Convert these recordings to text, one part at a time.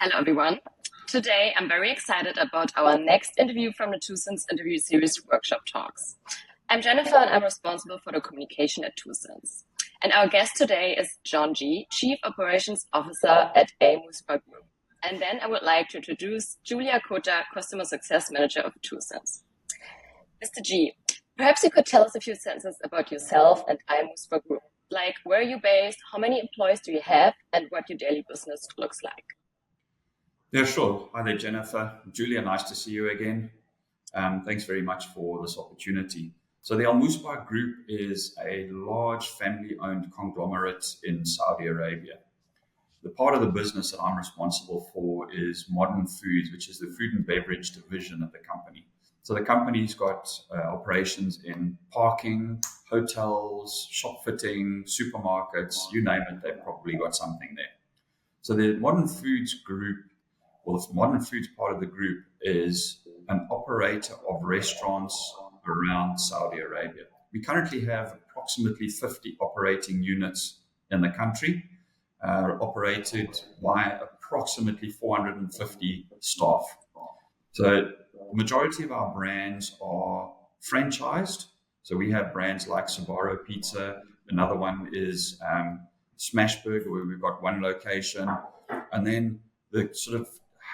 Hello, everyone. Today, I'm very excited about our next interview from the ToolSense Interview Series workshop talks. I'm Jennifer, and I'm responsible for the communication at ToolSense. And our guest today is John G., Chief Operations Officer at Al-Musbah Group. And then I would like to introduce Julia Kota, Customer Success Manager of ToolSense. Mr. G., perhaps you could tell us a few sentences about yourself and Al-Musbah Group. Like, where are you based, how many employees do you have, and what your daily business looks like? Yeah, sure. Hi there, Jennifer. Julia, nice to see you again. Thanks very much for this opportunity. So the Al-Musbah Group is a large family-owned conglomerate in Saudi Arabia. The part of the business that I'm responsible for is modern foods, which is the food and beverage division of the company. So the company's got operations in parking, hotels, shop fitting, supermarkets, you name it, they've probably got something there. So the modern foods group, well, the modern foods part of the group is an operator of restaurants around Saudi Arabia. We currently have approximately 50 operating units in the country, operated by approximately 450 staff. So the majority of our brands are franchised. So we have brands like Sbarro Pizza. Another one is Smashburger, where we've got one location. And then the sort of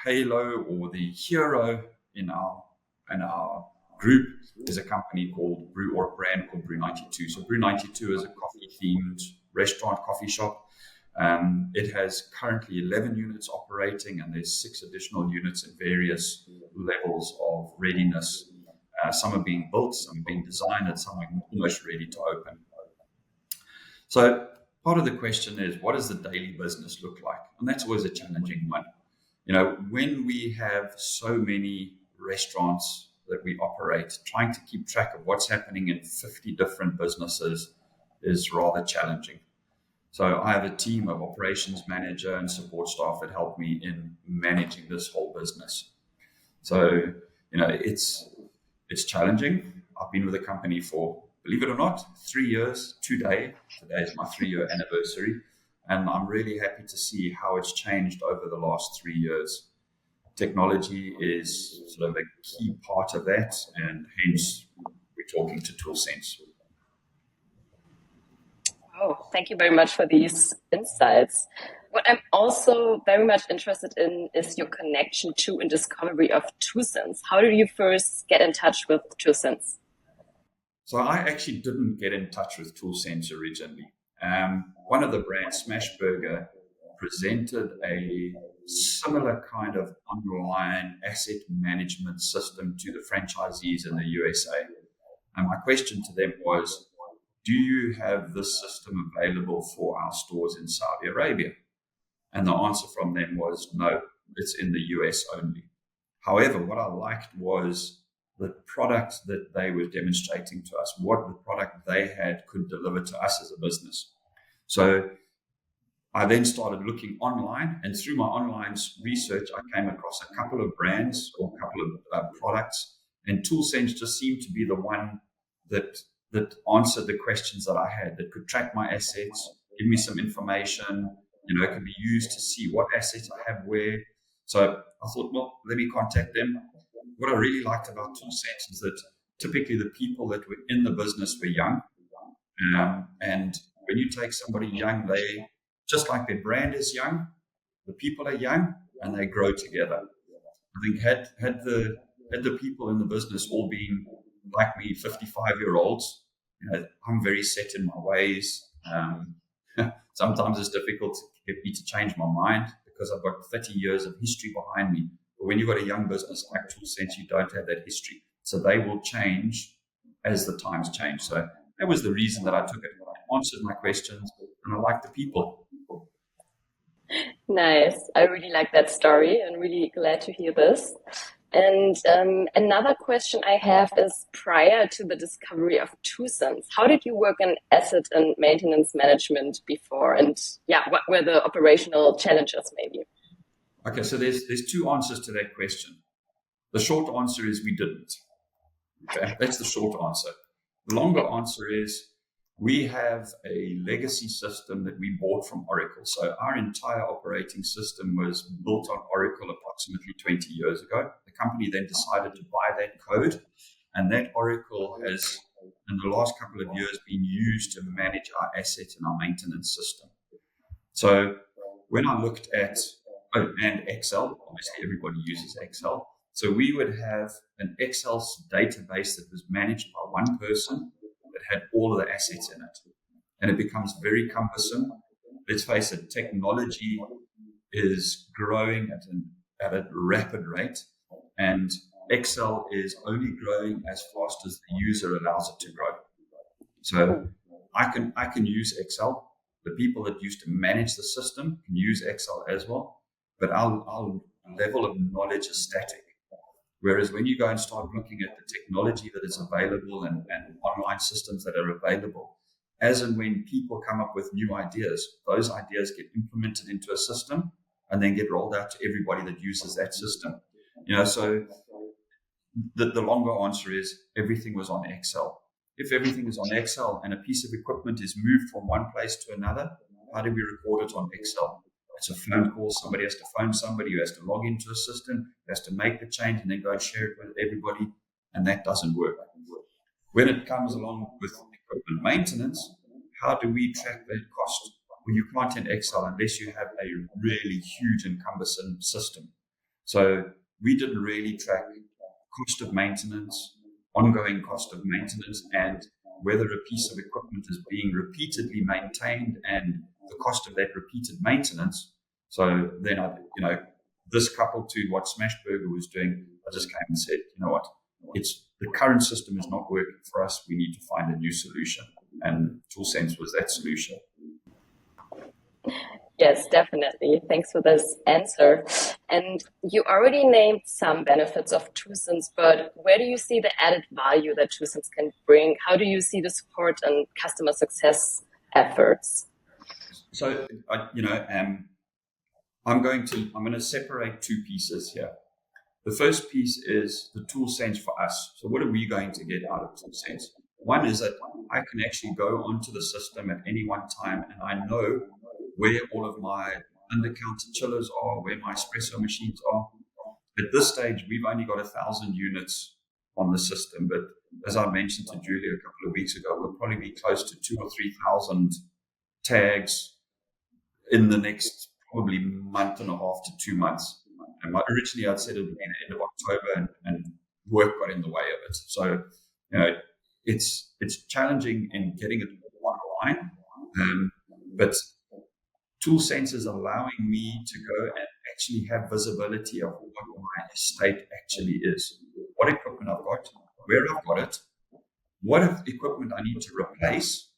halo or the hero in our group is a company called a brand called Brew 92. So Brew 92 is a coffee-themed restaurant, coffee shop. It has currently 11 units operating, and there's 6 additional units in various levels of readiness. Some are being built, some are being designed, and some are almost ready to open. So part of the question is, what does the daily business look like? And that's always a challenging one. You know, when we have so many restaurants that we operate, trying to keep track of what's happening in 50 different businesses is rather challenging. So I have a team of operations manager and support staff that help me in managing this whole business. So, you know, it's challenging. I've been with the company for, believe it or not, 3 years today. Today is my 3-year anniversary. And I'm really happy to see how it's changed over the last 3 years. Technology is sort of a key part of that, and hence we're talking to ToolSense. Oh, thank you very much for these insights. What I'm also very much interested in is your connection to and discovery of ToolSense. How did you first get in touch with ToolSense? So I actually didn't get in touch with ToolSense originally. One of the brands, Smashburger, presented a similar kind of online asset management system to the franchisees in the USA. And my question to them was, do you have this system available for our stores in Saudi Arabia? And the answer from them was, no, it's in the US only. However, what I liked was the product that they were demonstrating to us, what the product they had could deliver to us as a business. So I then started looking online, and through my online research, I came across a couple of brands or a couple of products, and ToolSense just seemed to be the one that answered the questions that I had, that could track my assets, give me some information, it can be used to see what assets I have where. So I thought, well, let me contact them. What I really liked about ToolSense is that typically the people that were in the business were young. And when you take somebody young, they, just like their brand is young, the people are young and they grow together. I think had the people in the business all been like me, 55-year-olds, I'm very set in my ways. Sometimes it's difficult to get me to change my mind because I've got 30 years of history behind me. But when you've got a young business like ToolSense, you don't have that history. So they will change as the times change. So that was the reason that I took it. I answered my questions and I like the people. Nice. I really like that story and really glad to hear this. And another question I have is, prior to the discovery of ToolSense, how did you work in asset and maintenance management before? And what were the operational challenges maybe? Okay, so there's 2 answers to that question. The short answer is we didn't. Okay, that's the short answer. The longer answer is We have a legacy system that we bought from Oracle. So our entire operating system was built on Oracle approximately 20 years ago. The company then decided to buy that code, and that Oracle has, in the last couple of years, been used to manage our assets and our maintenance system. So when I looked at, and Excel, obviously everybody uses Excel. So we would have an Excel database that was managed by one person that had all of the assets in it. And it becomes very cumbersome. Let's face it, technology is growing at a rapid rate, and Excel is only growing as fast as the user allows it to grow. So I can use Excel. The people that used to manage the system can use Excel as well, but our level of knowledge is static. Whereas when you go and start looking at the technology that is available and online systems that are available, as and when people come up with new ideas, those ideas get implemented into a system and then get rolled out to everybody that uses that system. So the longer answer is everything was on Excel. If everything is on Excel and a piece of equipment is moved from one place to another, how do we record it on Excel? It's a phone call. Somebody has to phone somebody who has to log into a system, has to make the change and then go and share it with everybody, and that doesn't work. When it comes along with equipment maintenance, how do we track that cost? Well, you can't in Excel unless you have a really huge and cumbersome system. So we didn't really track cost of maintenance, ongoing cost of maintenance, and whether a piece of equipment is being repeatedly maintained and the cost of that repeated maintenance. So then this coupled to what Smashburger was doing, I just came and said, you know what, the current system is not working for us. We need to find a new solution. And ToolSense was that solution. Yes, definitely. Thanks for this answer. And you already named some benefits of ToolSense, but where do you see the added value that ToolSense can bring? How do you see the support and customer success efforts? So, I'm going to separate two pieces here. The first piece is the ToolSense for us. So what are we going to get out of ToolSense? One is that I can actually go onto the system at any one time and I know where all of my under-counter chillers are, where my espresso machines are. At this stage, we've only got 1,000 units on the system, but as I mentioned to Julia a couple of weeks ago, we'll probably be close to 2,000 or 3,000 tags in the next probably month and a half to 2 months. And originally I'd said it would be the end of October, and work got in the way of it. So, it's challenging in getting it online, but ToolSense is allowing me to go and actually have visibility of what my estate actually is, what equipment I've got, where I've got it, what equipment I need to replace.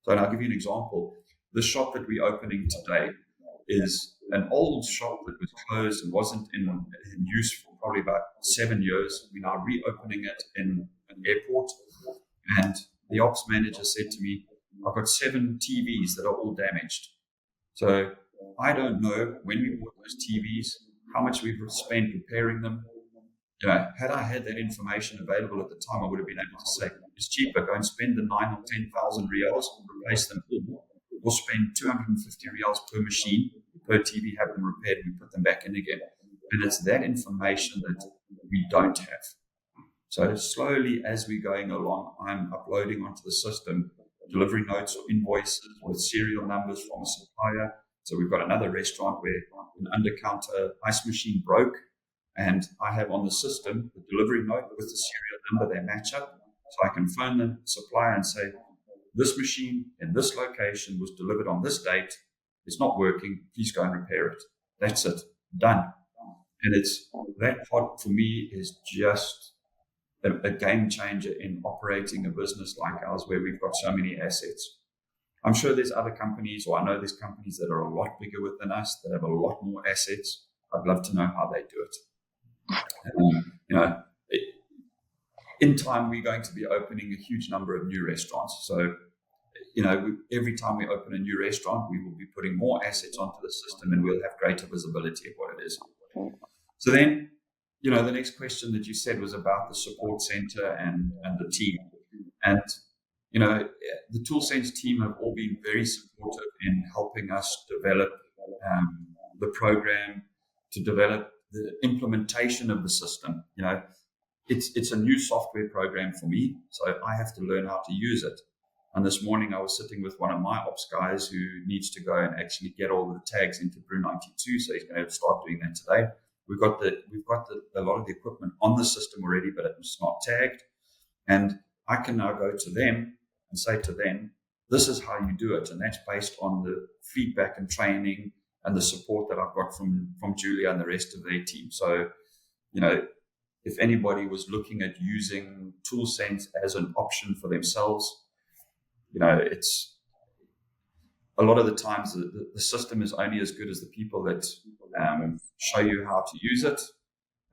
So I'll give you an example. The shop that we're opening today is an old shop that was closed and wasn't in use for probably about 7 years. We're now reopening it in an airport. And the ops manager said to me, I've got 7 TVs that are all damaged. So I don't know when we bought those TVs, how much we've spent repairing them. Had I had that information available at the time, I would have been able to say, it's cheaper, go and spend the 9,000 or 10,000 reals, replace them all, or spend 250 reals per machine, per TV, have them repaired, and put them back in again. And it's that information that we don't have. So slowly, as we're going along, I'm uploading onto the system delivery notes or invoices with serial numbers from a supplier. So we've got another restaurant where an under-counter ice machine broke, and I have on the system the delivery note with the serial number, they match up. So I can phone the supplier and say, this machine in this location was delivered on this date. It's not working. Please go and repair it. That's it. Done. And it's that part for me is just a game changer in operating a business like ours where we've got so many assets. I'm sure there's other companies, or I know there's companies that are a lot bigger than us that have a lot more assets. I'd love to know how they do it. In time, we're going to be opening a huge number of new restaurants. So, every time we open a new restaurant, we will be putting more assets onto the system and we'll have greater visibility of what it is. So then, the next question that you said was about the support center and the team. And the ToolSense team have all been very supportive in helping us develop the program, to develop the implementation of the system. It's a new software program for me, so I have to learn how to use it. And this morning I was sitting with one of my ops guys who needs to go and actually get all the tags into Brew 92, so he's going to start doing that today. We've got a lot of the equipment on the system already, but it's not tagged. And I can now go to them and say to them, this is how you do it. And that's based on the feedback and training and the support that I've got from Julia and the rest of their team. So, if anybody was looking at using ToolSense as an option for themselves, it's a lot of the times the system is only as good as the people that show you how to use it.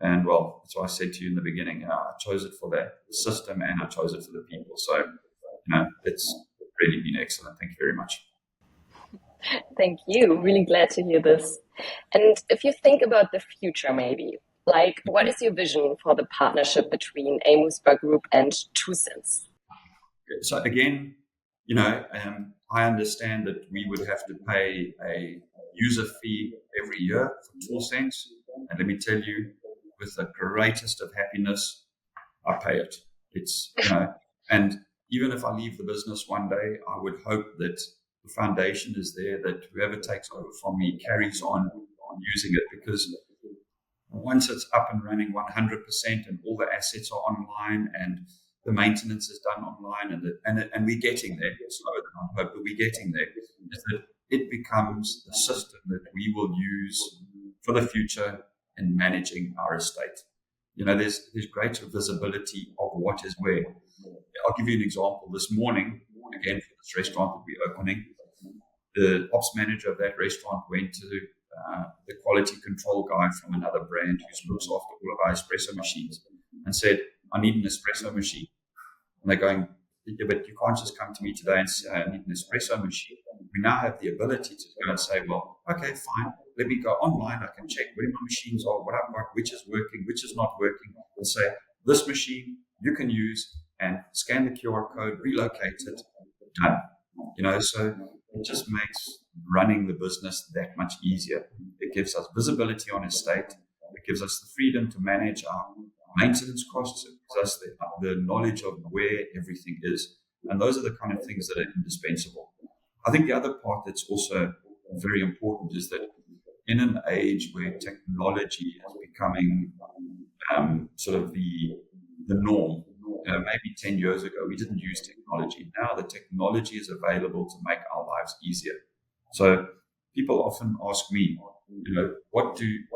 And well, that's what I said to you in the beginning. I chose it for the system and I chose it for the people. So, it's really been excellent. Thank you very much. Thank you. Really glad to hear this. And if you think about the future, maybe, what is your vision for the partnership between Al-Musbah Group and ToolSense? So again, I understand that we would have to pay a user fee every year for ToolSense. And let me tell you, with the greatest of happiness, I pay it. It's, and even if I leave the business one day, I would hope that the foundation is there, that whoever takes over from me carries on using it, because once it's up and running 100% and all the assets are online and the maintenance is done online and we're getting there, slower than I hope, but we're getting there, is that it becomes the system that we will use for the future in managing our estate. There's greater visibility of what is where. I'll give you an example. This morning, again, for this restaurant that we're opening, the ops manager of that restaurant went to the quality control guy from another brand who looks after all of our espresso machines and said, I need an espresso machine. And they're going, yeah, but you can't just come to me today and say, I need an espresso machine. We now have the ability to go and say, well, okay, fine. Let me go online. I can check where my machines are, what I've got, which is working, which is not working, and say, this machine you can use, and scan the QR code, relocate it, done. So it just makes running the business that much easier. It gives us visibility on estate. It gives us the freedom to manage our maintenance costs. It gives us the knowledge of where everything is. And those are the kind of things that are indispensable. I think the other part that's also very important is that in an age where technology is becoming sort of the norm, maybe 10 years ago, we didn't use technology. Now the technology is available to make our lives easier. So people often ask me, what do you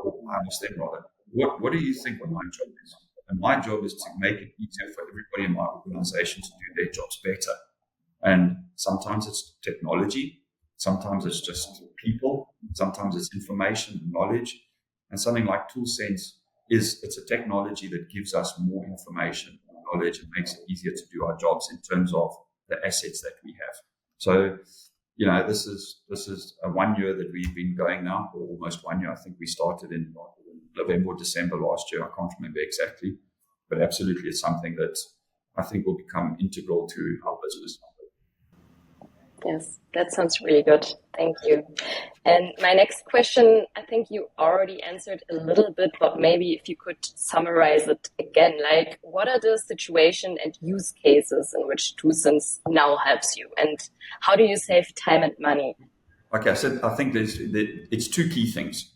think my job is? And my job is to make it easier for everybody in my organization to do their jobs better. And sometimes it's technology, sometimes it's just people, sometimes it's information and knowledge. And something like ToolSense it's a technology that gives us more information and knowledge and makes it easier to do our jobs in terms of the assets that we have. So, this is a 1 year that we've been going now, or almost 1 year. I think we started in November or December last year. I can't remember exactly, but absolutely it's something that I think will become integral to our business. Yes, that sounds really good. Thank you. And my next question, I think you already answered a little bit, but maybe if you could summarize it again, what are the situation and use cases in which ToolSense now helps you, and how do you save time and money? Okay, so I think it's two key things.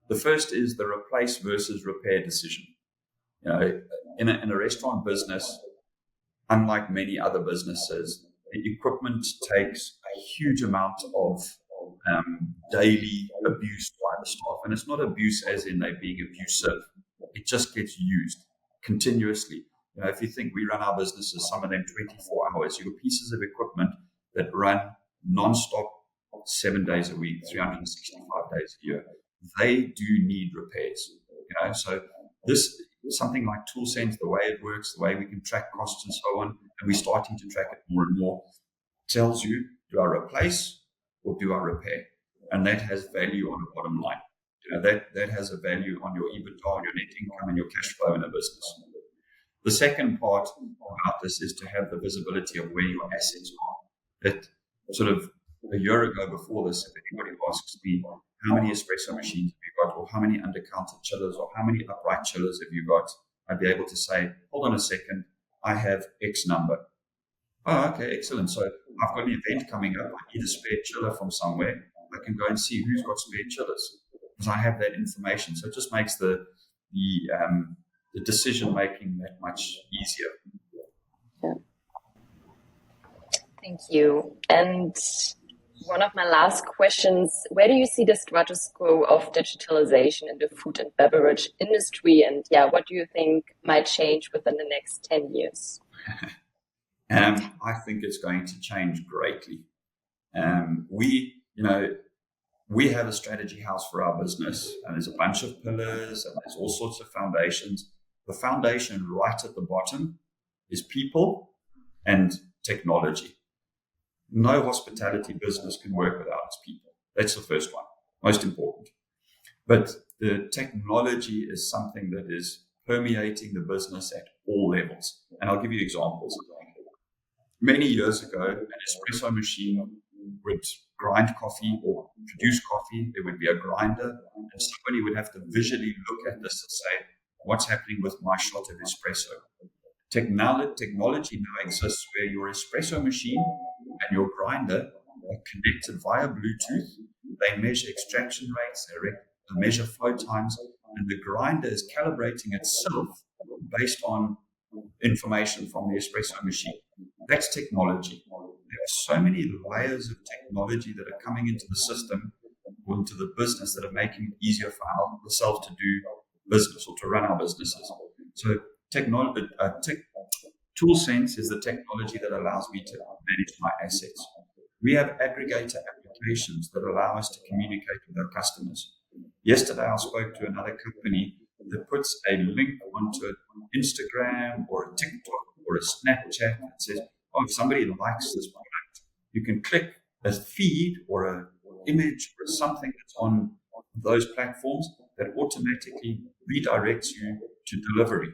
The first is the replace versus repair decision. In a restaurant business, unlike many other businesses, the equipment takes a huge amount of daily abuse by the staff. And it's not abuse as in they're being abusive. It just gets used continuously. If you think we run our businesses, some of them 24 hours, you've got pieces of equipment that run non-stop 7 days a week, 365 days a year. They do need repairs. So this something like ToolSense, the way it works, the way we can track costs and so on, and we're starting to track it more and more, tells you, do I replace or do I repair? And that has value on the bottom line. That has a value on your EBITDA, your net income, and your cash flow in a business. The second part about this is to have the visibility of where your assets are. That sort of a year ago before this, if anybody asks me, how many espresso machines have you got, or how many under-counter chillers, or how many upright chillers have you got, I'd be able to say, hold on a second, I have X number. Oh, okay, excellent. So I've got an event coming up. I need a spare chiller from somewhere. I can go and see who's got spare chillers because I have that information. So it just makes the decision making that much easier. Yeah. Thank you. And one of my last questions, where do you see the status quo of digitalization in the food and beverage industry? And what do you think might change within the next 10 years? I think it's going to change greatly. We have a strategy house for our business, and there's a bunch of pillars and there's all sorts of foundations. The foundation right at the bottom is people and technology. No hospitality business can work without its people. That's the first one, most important. But the technology is something that is permeating the business at all levels. And I'll give you examples. Many years ago, an espresso machine would grind coffee or produce coffee. There would be a grinder, and somebody would have to visually look at this and say, what's happening with my shot of espresso? Technology now exists where your espresso machine and your grinder are connected via Bluetooth. They measure extraction rates, they measure flow times, and the grinder is calibrating itself based on information from the espresso machine. That's technology. There are so many layers of technology that are coming into the system or into the business that are making it easier for ourselves to do business or to run our businesses. So ToolSense is the technology that allows me to manage my assets. We have aggregator applications that allow us to communicate with our customers. Yesterday, I spoke to another company that puts a link onto Instagram or a TikTok or a Snapchat that says, if somebody likes this product, you can click a feed or an image or something that's on those platforms that automatically redirects you to delivery.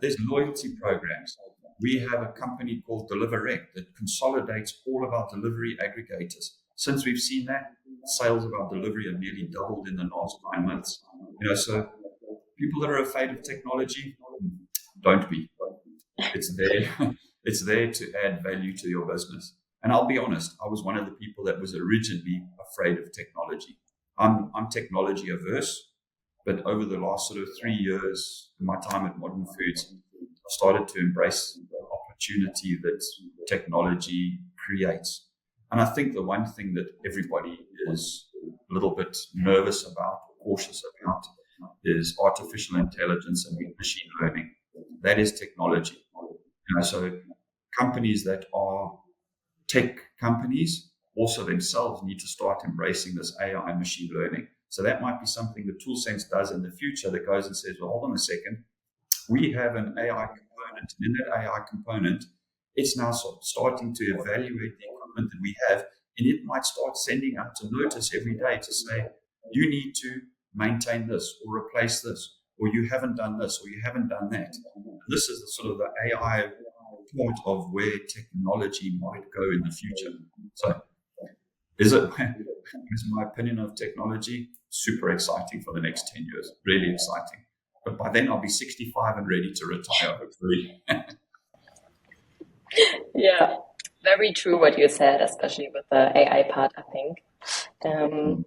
There's loyalty programs. We have a company called DeliverRec that consolidates all of our delivery aggregators. Since we've seen that, sales of our delivery have nearly doubled in the last 9 months. So people that are afraid of technology, don't be. It's there. It's there to add value to your business. And I'll be honest, I was one of the people that was originally afraid of technology. I'm technology averse, but over the last sort of 3 years, in my time at Modern Foods, I started to embrace the opportunity that technology creates. And I think the one thing that everybody is a little bit nervous about, cautious about, is artificial intelligence and machine learning. That is technology. So companies that are tech companies also themselves need to start embracing this AI and machine learning. So that might be something that ToolSense does in the future that goes and says, well, hold on a second. We have an AI component. And in that AI component, it's now starting to evaluate the equipment that we have. And it might start sending out a notice every day to say, you need to maintain this or replace this, or you haven't done this, or you haven't done that. And this is the sort of the AI part of where technology might go in the future. So is my opinion of technology super exciting for the next 10 years, really exciting. But by then I'll be 65 and ready to retire, hopefully. Yeah, very true what you said, especially with the AI part, I think.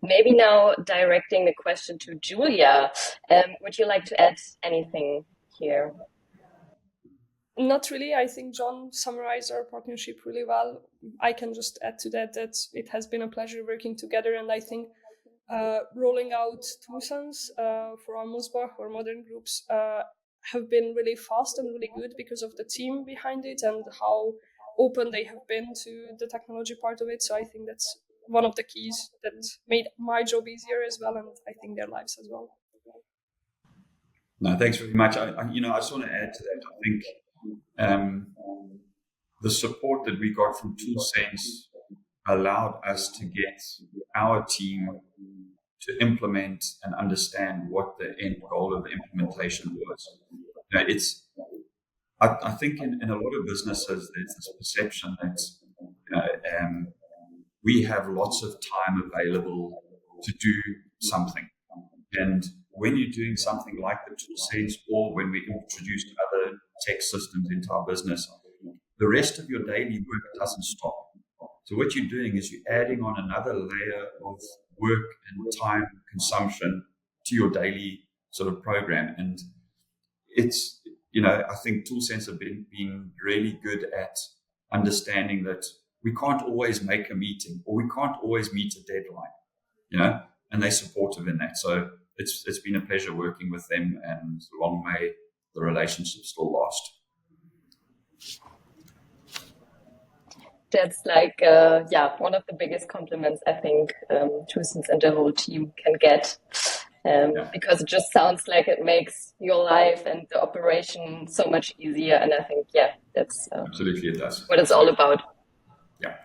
Maybe now directing the question to Julia, would you like to add anything here? Not really. I think John summarized our partnership really well. I can just add to that it has been a pleasure working together, and I think rolling out ToolSense for Al-Musbah or modern groups have been really fast and really good because of the team behind it and how open they have been to the technology part of it. So I think that's one of the keys that made my job easier as well, and I think their lives as well. No, thanks very much. I just want to add to that. I think the support that we got from ToolSense allowed us to get our team to implement and understand what the end goal of the implementation was. I think in a lot of businesses, there's this perception that we have lots of time available to do something. And when you're doing something like the ToolSense, or when we introduced other tech systems into our business, the rest of your daily work doesn't stop. So what you're doing is you're adding on another layer of work and time consumption to your daily sort of program. And it's, I think ToolSense have been really good at understanding that we can't always make a meeting, or we can't always meet a deadline, and they're supportive in that. So it's been a pleasure working with them, and long may the relationship still last. That's one of the biggest compliments I think ToolSense and the whole team can get, because it just sounds like it makes your life and the operation so much easier. And I think, that's absolutely it does. What it's all about. Yeah.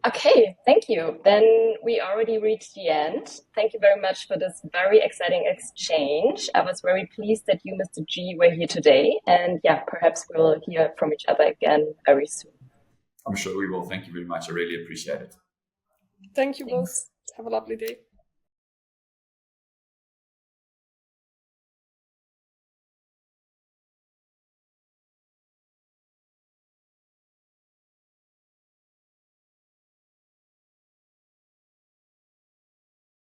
Okay, thank you. Then we already reached the end. Thank you very much for this very exciting exchange. I was very pleased that you, Mr. G, were here today. And perhaps we'll hear from each other again very soon. I'm sure we will. Thank you very much. I really appreciate it. Thank you both. Have a lovely day.